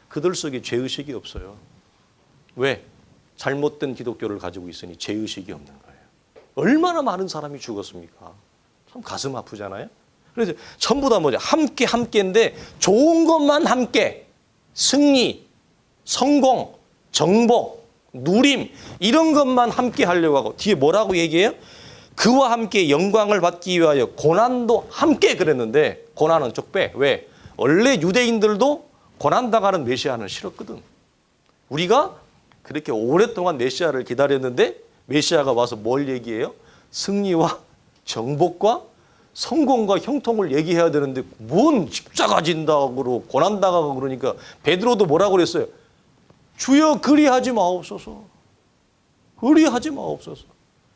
그들 속에 죄의식이 없어요. 왜? 잘못된 기독교를 가지고 있으니 죄의식이 없는 거예요. 얼마나 많은 사람이 죽었습니까? 참 가슴 아프잖아요. 그래서 전부 다 뭐죠? 함께인데 좋은 것만 함께. 승리, 성공, 정복, 누림 이런 것만 함께 하려고 하고 뒤에 뭐라고 얘기해요? 그와 함께 영광을 받기 위하여 고난도 함께 그랬는데 고난은 쪽 빼. 왜? 원래 유대인들도 고난당하는 메시아는 싫었거든. 우리가 그렇게 오랫동안 메시아를 기다렸는데 메시아가 와서 뭘 얘기해요? 승리와 정복과 성공과 형통을 얘기해야 되는데 뭔 십자가 진다고 고난당하고 그러니까 베드로도 뭐라고 그랬어요? 주여 그리하지 마옵소서. 그리하지 마옵소서.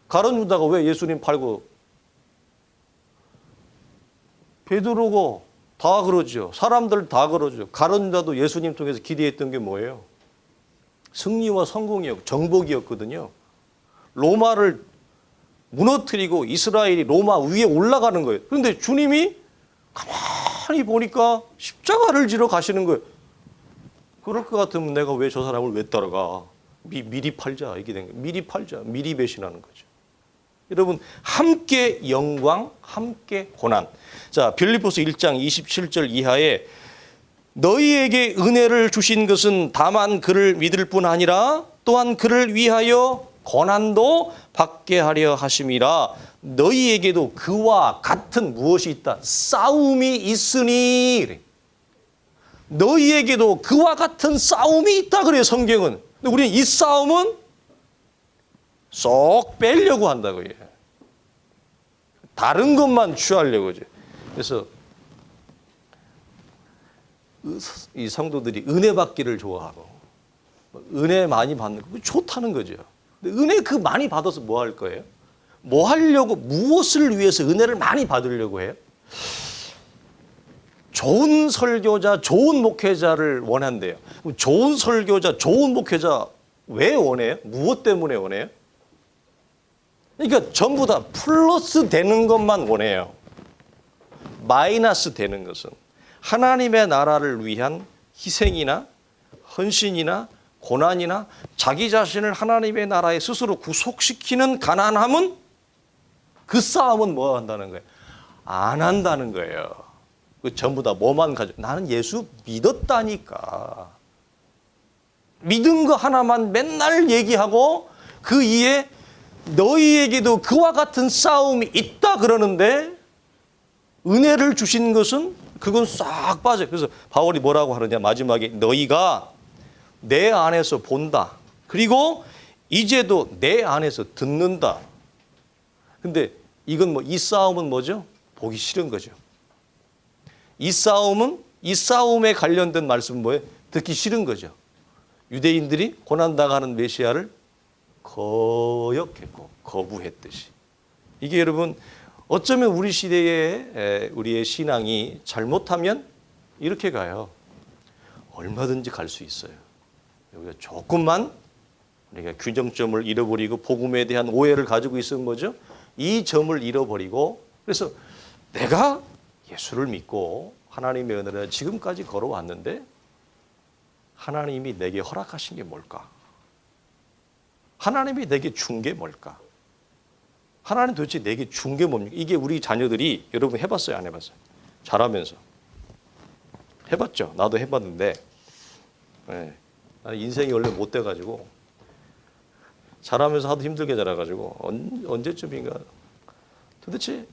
가룟 유다가 왜 예수님 팔고 베드로고 다 그러죠. 사람들 다 그러죠. 가룟 유다도 예수님 통해서 기대했던 게 뭐예요? 승리와 성공이었고 정복이었거든요. 로마를 무너뜨리고 이스라엘이 로마 위에 올라가는 거예요. 그런데 주님이 가만히 보니까 십자가를 지러 가시는 거예요. 그럴 것 같으면 내가 왜 저 사람을 왜 따라가? 미리 팔자. 이게 된 거예요. 미리 팔자. 미리 배신하는 거죠. 여러분 함께 영광, 함께 고난. 자, 빌립보서 1장 27절 이하에 너희에게 은혜를 주신 것은 다만 그를 믿을 뿐 아니라 또한 그를 위하여 고난도 받게 하려 하심이라. 너희에게도 그와 같은 무엇이 있다? 싸움이 있으니. 너희에게도 그와 같은 싸움이 있다 그래요, 성경은. 근데 우리는 이 싸움은 쏙 빼려고 한다고요. 다른 것만 취하려고 하죠. 그래서 이 성도들이 은혜 받기를 좋아하고 은혜 많이 받는 거 좋다는 거죠. 근데 은혜 그 많이 받아서 뭐 할 거예요? 뭐 하려고, 무엇을 위해서 은혜를 많이 받으려고 해요? 좋은 설교자, 좋은 목회자를 원한대요. 좋은 설교자, 좋은 목회자 왜 원해요? 무엇 때문에 원해요? 그러니까 전부 다 플러스 되는 것만 원해요. 마이너스 되는 것은 하나님의 나라를 위한 희생이나 헌신이나 고난이나 자기 자신을 하나님의 나라에 스스로 구속시키는 가난함은 그 싸움은 뭐 한다는 거예요? 안 한다는 거예요. 그 전부 다 뭐만 가지고 나는 예수 믿었다니까. 믿은 거 하나만 맨날 얘기하고 그 이에 너희에게도 그와 같은 싸움이 있다 그러는데 은혜를 주신 것은 그건 싹 빠져요. 그래서 바울이 뭐라고 하느냐 마지막에 너희가 내 안에서 본다. 그리고 이제도 내 안에서 듣는다. 근데 이건 뭐 이 싸움은 뭐죠? 보기 싫은 거죠. 이 싸움에 관련된 말씀은 뭐예요? 듣기 싫은 거죠. 유대인들이 고난당하는 메시아를 거역했고 거부했듯이. 이게 여러분 어쩌면 우리 시대에 우리의 신앙이 잘못하면 이렇게 가요. 얼마든지 갈 수 있어요. 우리가 조금만 우리가 규정점을 잃어버리고 복음에 대한 오해를 가지고 있으면 뭐죠? 이 점을 잃어버리고 그래서 내가 예수를 믿고 하나님의 은혜를 지금까지 걸어왔는데 하나님이 내게 허락하신 게 뭘까? 하나님이 내게 준 게 뭘까? 하나님 도대체 내게 준 게 뭡니까? 이게 우리 자녀들이 여러분 해봤어요? 안 해봤어요? 자라면서. 해봤죠? 나도 해봤는데 네. 나는 인생이 원래 못 돼가지고 자라면서 하도 힘들게 자라가지고 언제쯤인가 도대체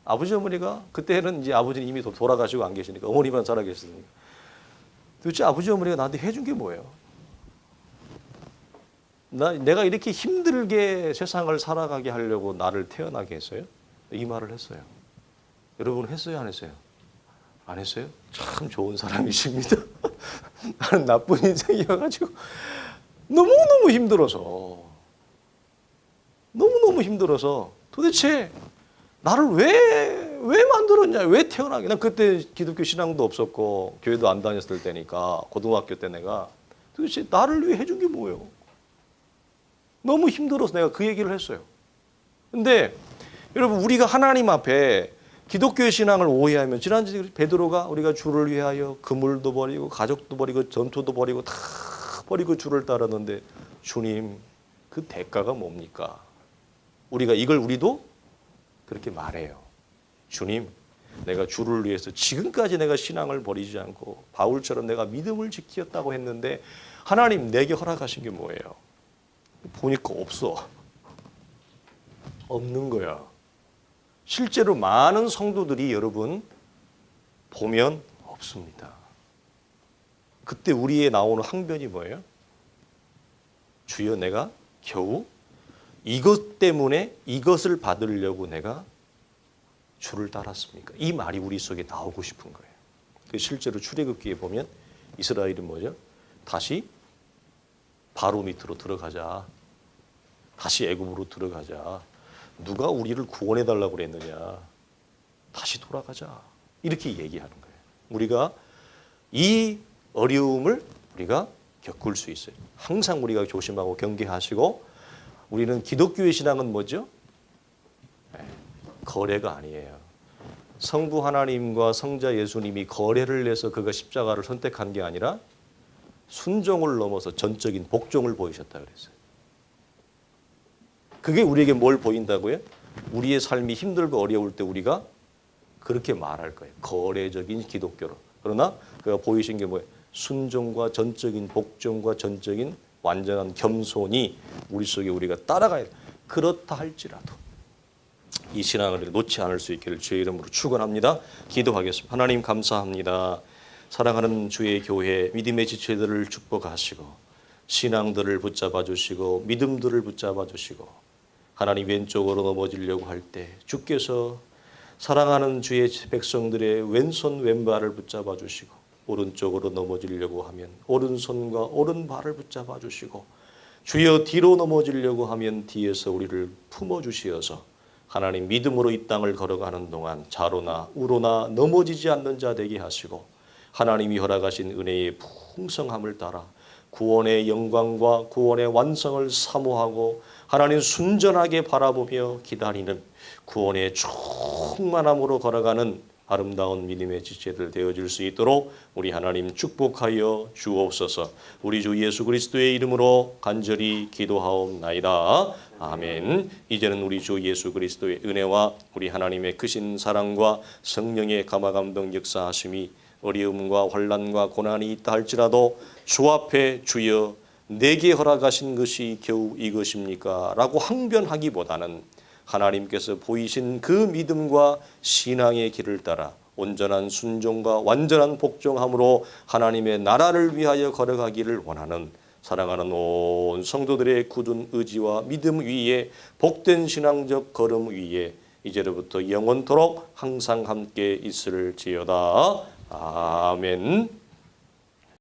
아버지 어머니가 그때는 이제 아버지는 이미 돌아가시고 안 계시니까 어머니만 살아 계시니까 도대체 아버지 어머니가 나한테 해준 게 뭐예요? 내가 이렇게 힘들게 세상을 살아가게 하려고 나를 태어나게 했어요? 이 말을 했어요. 여러분 했어요? 안 했어요? 안 했어요? 참 좋은 사람이십니다. 나는 나쁜 인생이어가지고 너무너무 힘들어서 도대체 나를 왜 만들었냐? 왜 태어나게? 난 그때 기독교 신앙도 없었고 교회도 안 다녔을 때니까 고등학교 때 내가 도대체 나를 위해 해준 게 뭐예요? 너무 힘들어서 내가 그 얘기를 했어요. 근데 여러분 우리가 하나님 앞에 기독교의 신앙을 오해하면 지난주에 베드로가 우리가 주를 위하여 그물도 버리고 가족도 버리고 전투도 버리고 다 버리고 주를 따랐는데 주님 그 대가가 뭡니까? 우리가 이걸 우리도 그렇게 말해요. 주님 내가 주를 위해서 지금까지 내가 신앙을 버리지 않고 바울처럼 내가 믿음을 지켰다고 했는데 하나님 내게 허락하신 게 뭐예요? 보니까 없어. 없는 거야. 실제로 많은 성도들이 여러분 보면 없습니다. 그때 우리에 나오는 항변이 뭐예요? 주여 내가 겨우 이것 때문에 이것을 받으려고 내가 주를 따랐습니까? 이 말이 우리 속에 나오고 싶은 거예요. 실제로 출애굽기에 보면 이스라엘은 뭐죠? 다시 바로 밑으로 들어가자. 다시 애굽으로 들어가자. 누가 우리를 구원해 달라고 그랬느냐. 다시 돌아가자. 이렇게 얘기하는 거예요. 우리가 이 어려움을 우리가 겪을 수 있어요. 항상 우리가 조심하고 경계하시고 우리는 기독교의 신앙은 뭐죠? 거래가 아니에요. 성부 하나님과 성자 예수님이 거래를 내서 그가 십자가를 선택한 게 아니라 순종을 넘어서 전적인 복종을 보이셨다 그랬어요. 그게 우리에게 뭘 보인다고요? 우리의 삶이 힘들고 어려울 때 우리가 그렇게 말할 거예요. 거래적인 기독교로. 그러나 그가 보이신 게 뭐예요? 순종과 전적인 복종과 전적인 완전한 겸손이 우리 속에 우리가 따라가야 돼요. 그렇다 할지라도 이 신앙을 놓지 않을 수 있기를 주의 이름으로 축원합니다. 기도하겠습니다. 하나님 감사합니다. 사랑하는 주의 교회 믿음의 지체들을 축복하시고 신앙들을 붙잡아 주시고 믿음들을 붙잡아 주시고 하나님 왼쪽으로 넘어지려고 할 때 주께서 사랑하는 주의 백성들의 왼손 왼발을 붙잡아 주시고 오른쪽으로 넘어지려고 하면 오른손과 오른발을 붙잡아 주시고 주여 뒤로 넘어지려고 하면 뒤에서 우리를 품어 주시어서 하나님 믿음으로 이 땅을 걸어가는 동안 좌로나 우로나 넘어지지 않는 자 되게 하시고 하나님이 허락하신 은혜의 풍성함을 따라 구원의 영광과 구원의 완성을 사모하고 하나님 순전하게 바라보며 기다리는 구원의 충만함으로 걸어가는 아름다운 믿음의 지체들 되어질 수 있도록 우리 하나님 축복하여 주옵소서. 우리 주 예수 그리스도의 이름으로 간절히 기도하옵나이다. 아멘. 이제는 우리 주 예수 그리스도의 은혜와 우리 하나님의 크신 사랑과 성령의 감화감동 역사하심이 어려움과 환난과 고난이 있다 할지라도 주 앞에 주여 내게 허락하신 것이 겨우 이것입니까? 라고 항변하기보다는 하나님께서 보이신 그 믿음과 신앙의 길을 따라 온전한 순종과 완전한 복종함으로 하나님의 나라를 위하여 걸어가기를 원하는 사랑하는 온 성도들의 굳은 의지와 믿음 위에 복된 신앙적 걸음 위에 이제로부터 영원토록 항상 함께 있을지어다. 아멘.